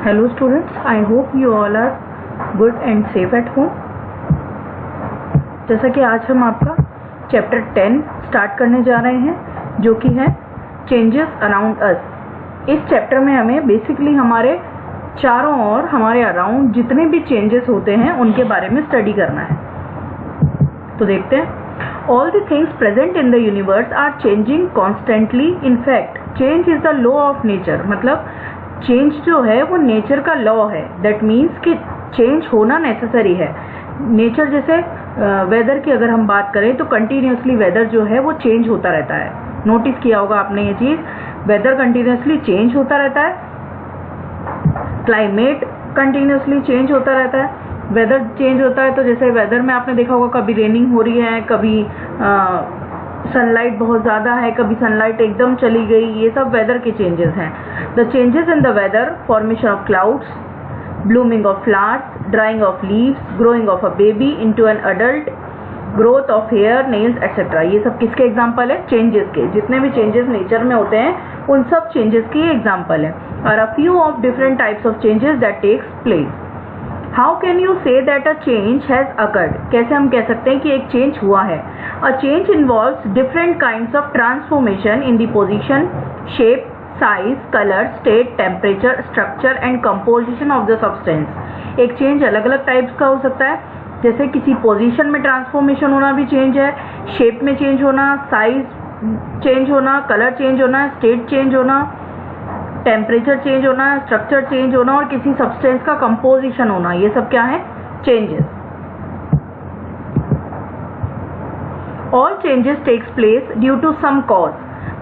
Hello students, I hope you all are good and safe at home. जैसा कि आज हम आपका चैप्टर 10 स्टार्ट करने जा रहे हैं जो कि है चेंजेस अराउंड अस। इस चैप्टर में हमें बेसिकली हमारे चारों ओर हमारे अराउंड जितने भी चेंजेस होते हैं उनके बारे में स्टडी करना है। तो देखते हैं। All the things present in the universe are changing constantly. In fact, change is the law of nature. मतलब चेंज जो है वो नेचर का लॉ है। दैट मीन्स कि चेंज होना नेसेसरी है। नेचर जैसे वेदर की अगर हम बात करें तो कंटिन्यूसली वेदर जो है वो चेंज होता रहता है। नोटिस किया होगा आपने ये चीज़, वेदर कंटिन्यूसली चेंज होता रहता है, क्लाइमेट कंटिन्यूसली चेंज होता रहता है। वेदर चेंज होता है तो जैसे वेदर में आपने देखा होगा कभी रेनिंग हो रही है, कभी सनलाइट बहुत ज़्यादा है, कभी सनलाइट एकदम चली गई, ये सब वेदर के चेंजेस हैं। The changes in the weather, formation of clouds, blooming of flowers, drying of leaves, growing of a baby into an adult, growth of hair, nails etcetera, ये सब किसके एग्जाम्पल है? चेंजेस के। जितने भी चेंजेस नेचर में होते हैं उन सब चेंजेस की एग्जाम्पल है। Are a few of different types of changes that takes place. How can you say that a change has occurred? कैसे हम कह सकते हैं कि एक चेंज हुआ है? A change involves different kinds of transformation in the position, shape, size, colour, state, temperature, structure and composition of the substance. एक चेंज अलग अलग टाइप्स का हो सकता है, जैसे किसी पोजीशन में ट्रांसफॉर्मेशन होना भी चेंज है, शेप में चेंज होना, साइज चेंज होना, कलर चेंज होना, स्टेट चेंज होना, टेम्परेचर चेंज होना, स्ट्रक्चर चेंज होना और किसी सब्सटेंस का कंपोजिशन होना, ये सब क्या है? Changes. All changes takes place due to some cause.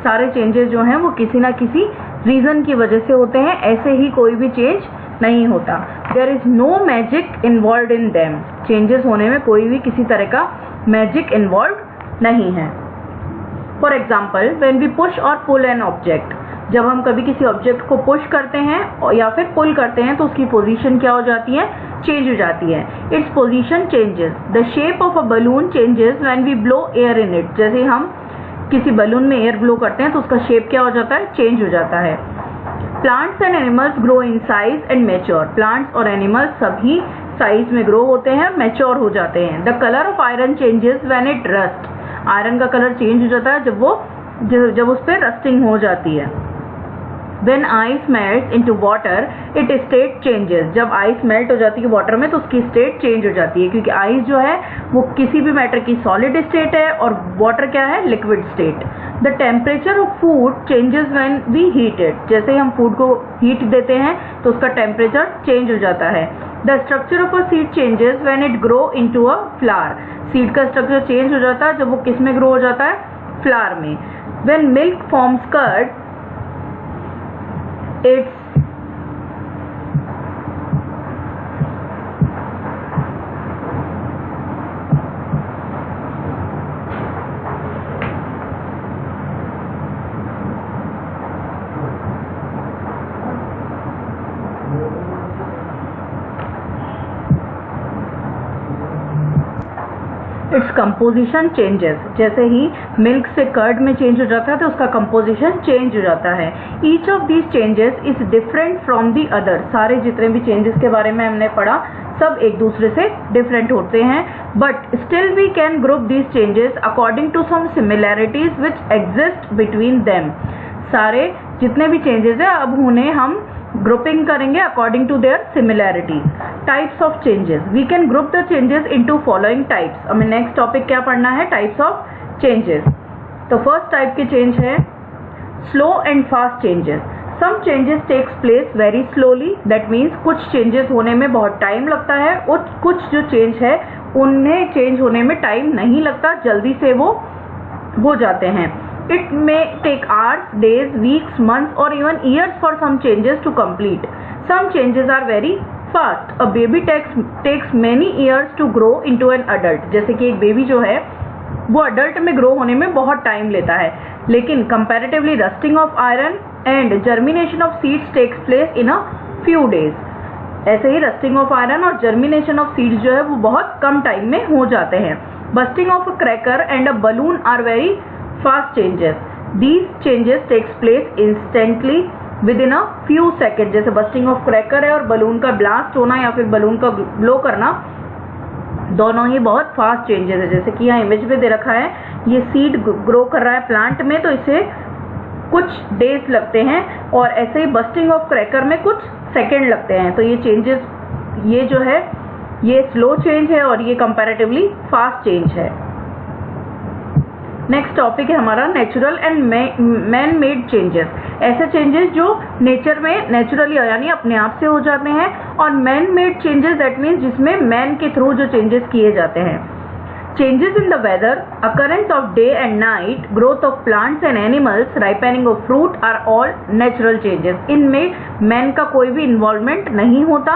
सारे चेंजेस जो हैं वो किसी ना किसी रीजन की वजह से होते हैं, ऐसे ही कोई भी चेंज नहीं होता। There is no magic involve in them. Changes होने में कोई भी किसी तरह का मैजिक इन्वॉल्व नहीं है। For example, when we push और पुल एन ऑब्जेक्ट, जब हम कभी किसी ऑब्जेक्ट को पुश करते हैं या फिर पुल करते हैं तो उसकी पोजीशन क्या हो जाती है? चेंज हो जाती है। Its position changes. The shape of a balloon changes when we blow air in it. जैसे हम किसी बलून में एयर ब्लो करते हैं तो उसका शेप क्या हो जाता है? चेंज हो जाता है। Plants and animals grow in size and mature. Plants और एनिमल्स सभी साइज में ग्रो होते हैं, मैच्योर हो जाते हैं। The colour of iron changes when it rust. Iron का कलर चेंज हो जाता है जब उस पर रस्टिंग हो जाती है। When ice melts into water, its state changes. जब आइस मेल्ट हो जाती है वाटर में तो उसकी स्टेट चेंज हो जाती है, क्योंकि आइस जो है वो किसी भी मैटर की सॉलिड स्टेट है और वाटर क्या है? Liquid state. The temperature of food changes when we heat it. जैसे ही हम फूड को हीट देते हैं तो उसका टेम्परेचर चेंज हो जाता है। The structure of a seed changes when it grow into a flower. Seed का स्ट्रक्चर चेंज हो जाता है जब वो किस में ग्रो हो जाता है? फ्लावर में। When milk forms curd, it's its composition changes. जैसे ही मिल्क से कर्ड में चेंज हो जाता है तो उसका कंपोजिशन चेंज हो जाता है। Each of these changes is different from the other. सारे जितने भी चेंजेस के बारे में हमने पढ़ा सब एक दूसरे से डिफरेंट होते हैं, but still we can group these changes according to some similarities which exist between them. सारे जितने भी चेंजेस है अब उन्हें हम ग्रुपिंग करेंगे according to their similarities. Types of changes, we can group the changes into following types. हमें next topic क्या पढ़ना है? Types of changes. तो फर्स्ट टाइप के चेंज है slow and fast changes. Some changes takes place very slowly. That means कुछ changes होने में बहुत टाइम लगता है और कुछ जो चेंज है उन्हें चेंज होने में टाइम नहीं लगता, जल्दी से वो हो जाते हैं। It may take hours, days, weeks, months or even years for some changes to complete. Some changes are very fast. A baby takes many years to grow into an adult. जैसे कि एक बेबी जो है वो adult में grow होने में बहुत टाइम लेता है, लेकिन comparatively rusting of iron and germination of seeds takes place in a few days. ऐसे ही रस्टिंग ऑफ आयरन और जर्मिनेशन ऑफ सीड्स जो है वो बहुत कम टाइम में हो जाते हैं। Bursting of a cracker and a balloon are very fast changes. These changes takes place instantly within a few second, जैसे बस्टिंग ऑफ क्रैकर है और बलून का ब्लास्ट होना या फिर बलून का ब्लो करना, दोनों ही बहुत फास्ट चेंजेस है। जैसे कि यहाँ इमेज में दे रखा है, ये सीड ग्रो कर रहा है प्लांट में, तो इसे कुछ डेज लगते हैं, और ऐसे ही बस्टिंग ऑफ क्रैकर में कुछ सेकेंड लगते हैं। तो ये चेंजेस, ये जो है ये स्लो चेंज है और ये कंपैरेटिवली फास्ट चेंज है। नेक्स्ट टॉपिक है हमारा natural and man made changes. ऐसे चेंजेस जो नेचर में नेचुरली यानी अपने आप से हो जाते हैं, और man made changes that means जिसमें मैन के थ्रू जो चेंजेस किए जाते हैं। Changes in the weather, occurrence of day and night, growth of plants and animals, ripening of fruit are all natural changes. इनमें मैन का कोई भी इन्वॉल्वमेंट नहीं होता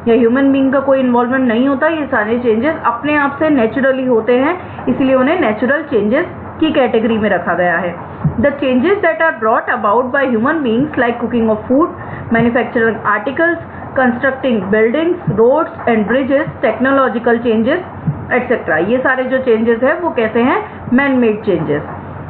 या ह्यूमन बीइंग का कोई इन्वॉल्वमेंट नहीं होता। ये सारे चेंजेस अपने आप से नेचुरली होते हैं, इसलिए उन्हें नेचुरल चेंजेस की कैटेगरी में रखा गया है। The changes that are brought about by human beings like cooking of food, manufacturing articles, constructing buildings, roads and bridges, technological changes etcetera, ये सारे जो चेंजेस है वो कैसे हैं? Man made changes.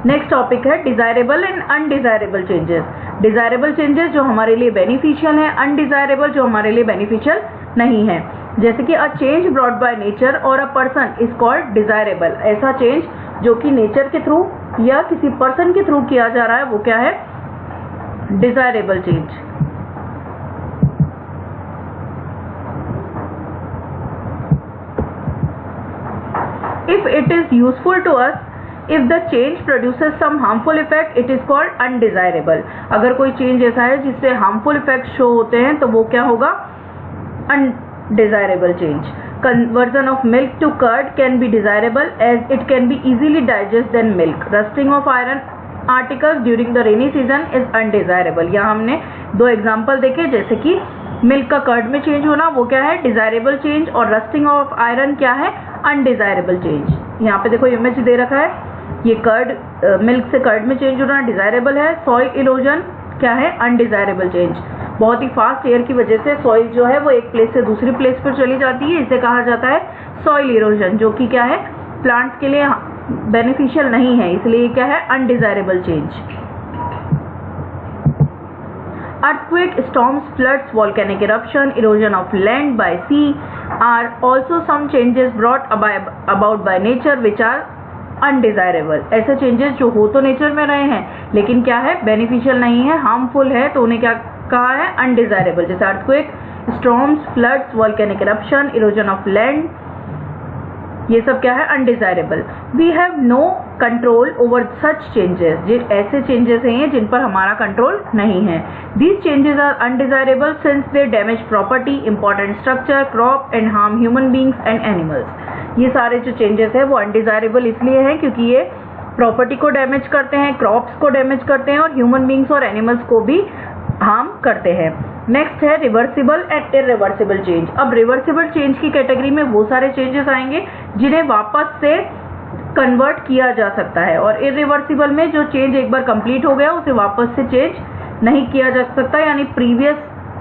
Next topic है desirable and undesirable changes. Desirable changes जो हमारे लिए बेनिफिशियल है, अनडिजायरेबल जो हमारे लिए बेनिफिशियल नहीं है। जैसे कि a change brought by nature or a person is called desirable. ऐसा चेंज जो कि नेचर के थ्रू या किसी पर्सन के थ्रू किया जा रहा है वो क्या है? Desirable change. If it is useful to us, if the change produces some harmful effect, it is called undesirable. अगर कोई चेंज ऐसा है जिससे harmful effects शो होते हैं तो वो क्या होगा? Undesirable change. Conversion of milk to curd can be desirable as it can be easily digested than milk. Rusting of iron articles during the rainy season is undesirable. यहाँ हमने दो example देखे, जैसे कि मिल्क का कर्ड में change होना वो क्या है? डिजायरेबल चेंज, और रस्टिंग ऑफ आयरन क्या है? Undesirable change. यहाँ पे देखो इमेज दे रखा है, ये कर्ड मिल्क से कर्ड में चेंज होना डिजायरेबल है। सॉइल इरोजन क्या है? Undesirable change. बहुत ही फास्ट एयर की वजह से सॉइल जो है वो एक प्लेस से दूसरी प्लेस पर चली जाती है, इसे कहा जाता है सॉइल इरोजन, जो कि क्या है? प्लांट्स के लिए बेनिफिशियल नहीं है, इसलिए क्या है? Undesirable change. Earthquake, storms, floods, volcanic eruption, erosion of land by sea are also some changes brought about by nature which are undesirable. ऐसे changes जो हो तो नेचर में रहे हैं लेकिन क्या है? बेनिफिशियल नहीं है, हार्मफुल है, तो उन्हें क्या कहा है? अनडिजायरेबल। जैसे earthquake, storms, floods, volcanic eruption, erosion of land, ये सब क्या है? Undesirable. We have no control over such changes. ऐसे चेंजेस हैं जिन पर हमारा कंट्रोल नहीं है। These changes are undesirable since they damage property, important structure, crop and harm human beings and animals. ये सारे जो चेंजेस है वो अनडिजायरेबल इसलिए हैं क्योंकि ये प्रॉपर्टी को डैमेज करते हैं, क्रॉप्स को डैमेज करते हैं और ह्यूमन बींग्स और एनिमल्स को भी हार्म करते हैं। नेक्स्ट है रिवर्सिबल एंड इरिवर्सिबल चेंज। अब रिवर्सिबल चेंज की कैटेगरी में वो सारे चेंजेस आएंगे जिन्हें वापस से कन्वर्ट किया जा सकता है, और इरिवर्सिबल में जो चेंज एक बार कंप्लीट हो गया उसे वापस से चेंज नहीं किया जा सकता, यानी प्रीवियस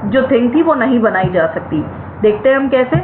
जो थिंग थी वो नहीं बनाई जा सकती। देखते हैं हम कैसे।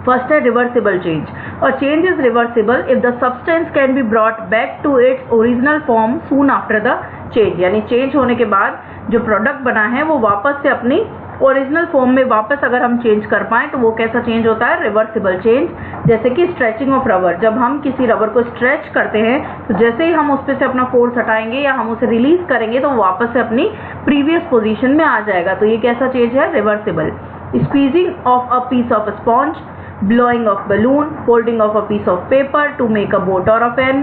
फर्स्ट है रिवर्सिबल चेंज। और change is reversible if the substance can be brought back to its original form soon after the change, यानी चेंज होने के बाद जो प्रोडक्ट बना है वो वापस से अपनी ओरिजिनल फॉर्म में वापस अगर हम चेंज कर पाएं तो वो कैसा चेंज होता है? Reversible change. जैसे कि स्ट्रेचिंग ऑफ रबर, जब हम किसी रबर को स्ट्रेच करते हैं तो जैसे ही हम उस पर से अपना फोर्स हटाएंगे या हम उसे रिलीज करेंगे तो वापस से अपनी प्रीवियस पोजीशन में आ जाएगा, तो ये कैसा चेंज है? Reversible. Squeezing of a piece of sponge, blowing of balloon, folding of a piece of paper to make a boat or a pen,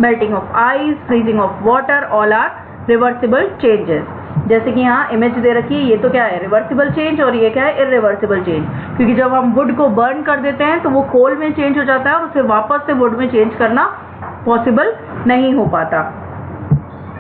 melting of ice, freezing of water, all are reversible changes. जैसे कि यहाँ image दे रखी है, ये तो क्या है? Reversible change, और ये क्या है? Irreversible change. क्योंकि जब हम वुड को बर्न कर देते हैं तो वो कोल में चेंज हो जाता है और उसे वापस से वुड में चेंज करना पॉसिबल नहीं हो पाता।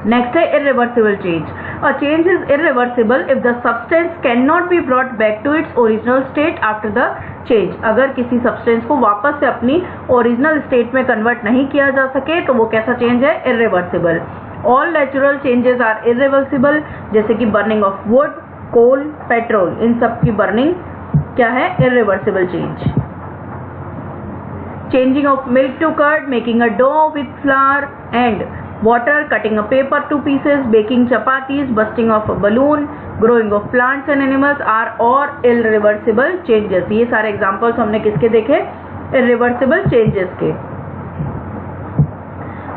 नेक्स्ट है irreversible change. A change is irreversible if the substance cannot be brought back to its original state after the change. अगर किसी सब्सटेंस को वापस से अपनी ओरिजिनल स्टेट में कन्वर्ट नहीं किया जा सके तो वो कैसा चेंज है? Irreversible. All natural changes are irreversible, जैसे कि burning of wood, coal, petrol, इन सब की बर्निंग क्या है? Irreversible change. Changing of milk to curd, making a dough with flour and water, cutting a paper to pieces, baking chapatis, busting of a balloon, growing of plants and animals are all irreversible changes. ये सारे examples हमने किसके देखे? irreversible changes के.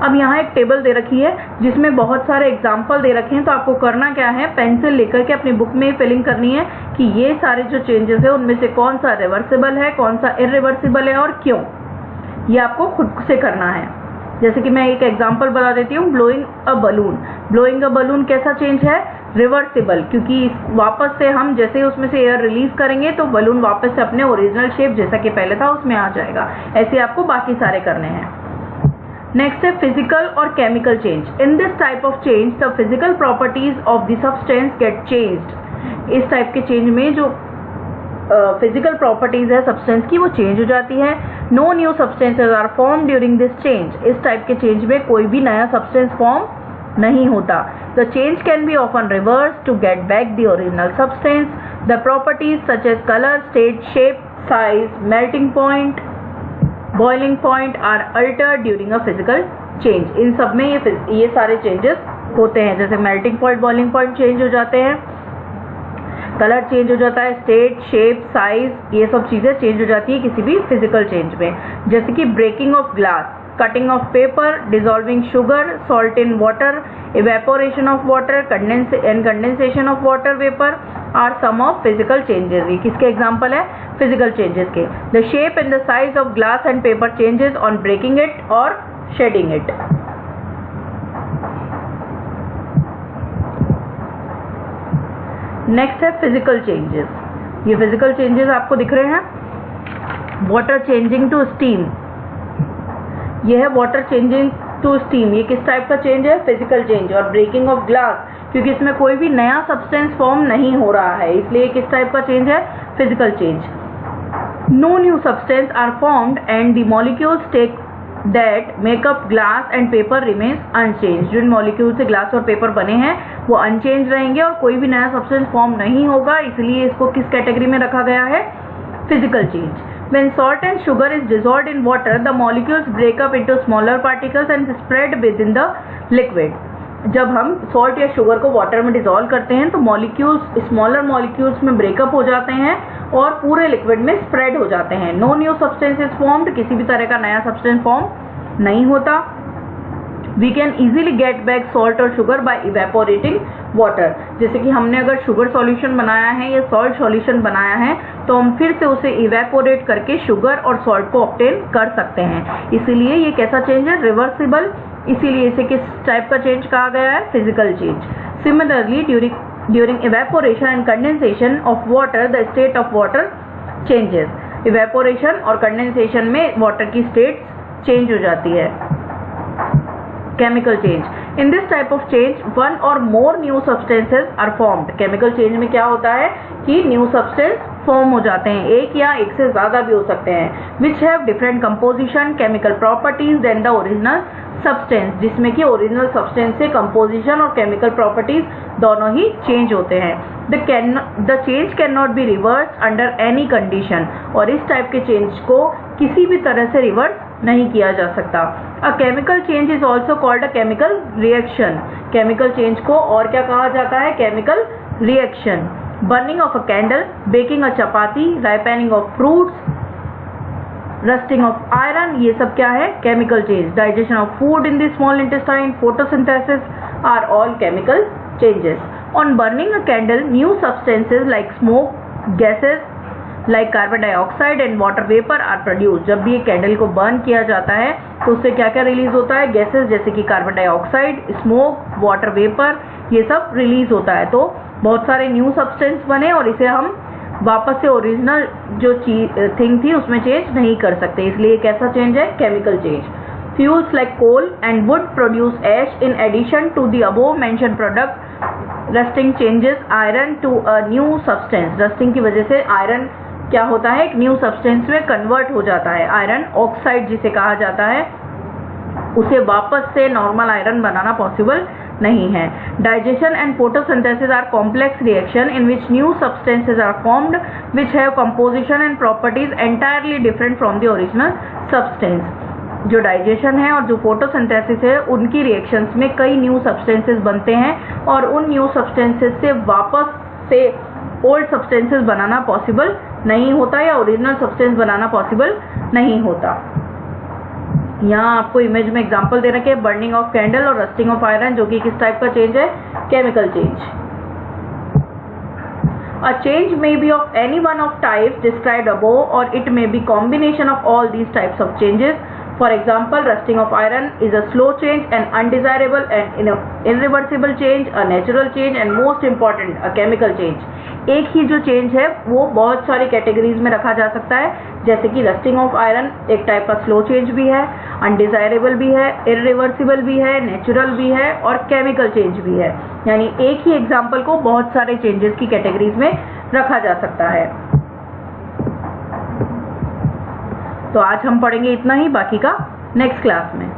अब यहाँ एक table दे रखी है जिसमें बहुत सारे एग्जाम्पल दे रखे हैं, तो आपको करना क्या है, पेंसिल लेकर के अपनी बुक में फिलिंग करनी है कि ये सारे जो चेंजेस है उनमें से कौन सा रिवर्सिबल है, कौन सा इरिवर्सिबल है और क्यों. ये आपको खुद से करना है. जैसे कि मैं एक एग्जाम्पल बता देती हूँ. Blowing a balloon. Blowing a balloon कैसा चेंज है? रिवर्सिबल, क्योंकि वापस से हम जैसे ही उसमें से एयर रिलीज करेंगे तो बलून वापस से अपने ओरिजिनल शेप जैसा कि पहले था उसमें आ जाएगा. ऐसे आपको बाकी सारे करने हैं. नेक्स्ट है फिजिकल और chemical change. In this type of change the physical properties of the substance get changed. इस टाइप के चेंज में जो फिजिकल प्रॉपर्टीज है सब्सटेंस की वो चेंज हो जाती है. No new substances are form during this change. इस टाइप के चेंज में कोई भी नया सब्सटेंस फॉर्म नहीं होता. The change can be often reverse to get back the original substance. The properties such as colour, state, shape, size, melting point, boiling point are altered during a physical change. इन सब में ये सारे changes होते हैं. जैसे melting point, boiling point change हो जाते हैं, कलर चेंज हो जाता है, स्टेट, शेप, साइज, ये सब चीज़ें चेंज हो जाती है किसी भी फिजिकल चेंज में. जैसे कि breaking of glass, cutting of paper, dissolving sugar, salt in water, evaporation of water, condensation of water vapor are some of physical changes. ये किसके एग्जाम्पल है? फिजिकल चेंजेस के. The shape and the size of glass and paper changes on breaking it or shedding it. Next है physical changes. ये physical changes आपको दिख रहे हैं. Water changing to steam. ये है वाटर चेंजिंग टू स्टीम. ये किस टाइप का चेंज है? Physical change. और ब्रेकिंग ऑफ ग्लास, क्योंकि इसमें कोई भी नया सब्सटेंस फॉर्म नहीं हो रहा है, इसलिए किस टाइप का चेंज है? Physical change. No new substance are formed and the molecules take that make up glass and paper remains unchanged. जिन मॉलिक्यूल से ग्लास और पेपर बने हैं वो अनचेंज रहेंगे और कोई भी नया सब्सटेंस फॉर्म नहीं होगा, इसलिए इसको किस कैटेगरी में रखा गया है? Physical change. When salt and sugar is dissolved in water, the molecules break up into smaller particles and spread within the liquid. जब हम सॉल्ट या शुगर को वाटर में डिसॉल्व करते हैं तो मॉलिक्यूल्स स्मॉलर मॉलिक्यूल्स में ब्रेकअप हो जाते हैं और पूरे लिक्विड में स्प्रेड हो जाते हैं. No new substance is formed. किसी भी तरह का नया सब्सटेंस फॉर्म नहीं होता. We can easily get back salt और शुगर बाय इवेपोरेटिंग वाटर. जैसे कि हमने अगर शुगर सॉल्यूशन बनाया है या सॉल्ट सॉल्यूशन बनाया है तो हम फिर से उसे इवेपोरेट करके शुगर और सॉल्ट को ऑब्टेन कर सकते हैं. इसीलिए ये कैसा चेंज है? रिवर्सिबल. इसीलिए इसे किस टाइप का चेंज कहा गया है? Physical change. Similarly during evaporation and condensation of water the state of water changes. Evaporation और कंडेंसेशन में वाटर की स्टेट चेंज हो जाती है. Chemical change. In this type of change one or more new substances are formed. Chemical change में क्या होता है कि न्यू सब्सटेंस फॉर्म हो जाते हैं. एक या एक से ज्यादा भी हो सकते हैं. Which have different composition, chemical properties than the original substance. जिसमें कि ओरिजिनल सब्सटेंस से कंपोजिशन और केमिकल प्रॉपर्टीज दोनों ही चेंज होते हैं. The change can not be reverse under any condition. और इस टाइप के चेंज को किसी भी तरह से रिवर्स नहीं किया जा सकता. A chemical change is also called a chemical reaction. Chemical change को और क्या कहा जाता है? Chemical reaction. Burning of a candle, baking a chapati, ripening of fruits, rusting of iron, ये सब क्या है? Chemical change. Digestion of food in the small intestine, photosynthesis are all chemical changes. On burning a candle new substances like smoke, gases like carbon dioxide and water vapour are produce. जब भी एक candle को burn किया जाता है तो उससे क्या क्या रिलीज होता है? गैसेस जैसे कि carbon dioxide, smoke, water vapour, ये सब रिलीज होता है. तो बहुत सारे न्यू सब्सटेंस बने और इसे हम वापस से ओरिजिनल जो थिंग थी उसमें चेंज नहीं कर सकते. इसलिए कैसा चेंज है? Chemical change. Fuels like coal and wood produce ash in addition to the above mention product. Rusting changes iron to a new substance. Rusting की वजह से आयरन क्या होता है? एक न्यू सब्सटेंस में कन्वर्ट हो जाता है. आयरन ऑक्साइड जिसे कहा जाता है, उसे वापस से नॉर्मल आयरन बनाना पॉसिबल नहीं है. Digestion and photosynthesis are complex reaction in which new substances are formed which have composition and properties entirely different from the original substance. जो डाइजेशन है और जो फोटोसिंथेसिस है उनकी रिएक्शंस में कई न्यू सब्सटेंसेस बनते हैं और उन न्यू सब्सटेंसेस से वापस से ओल्ड सब्सटेंसेस बनाना पॉसिबल नहीं होता या ओरिजिनल सब्सटेंस बनाना पॉसिबल नहीं होता। यहाँ आपको इमेज में एग्जांपल दे रखे हैं बर्निंग ऑफ कैंडल और रस्टिंग ऑफ आयरन, जो कि किस टाइप का चेंज है, chemical change. A change may be of any one of types described above or it may be combination of all these types of changes. For example, rusting of iron is a slow change, an undesirable and irreversible change, a natural change and most important, a chemical change. एक ही जो change है वो बहुत सारी categories में रखा जा सकता है, जैसे कि रस्टिंग ऑफ आयरन एक टाइप का स्लो चेंज भी है, अनडिजायरेबल भी है, इरिवर्सिबल भी है, नेचुरल भी है और केमिकल चेंज भी है। यानी एक ही एग्जाम्पल को बहुत सारे चेंजेस की कैटेगरीज में रखा जा सकता है। तो आज हम पढ़ेंगे इतना ही, बाकी का नेक्स्ट क्लास में।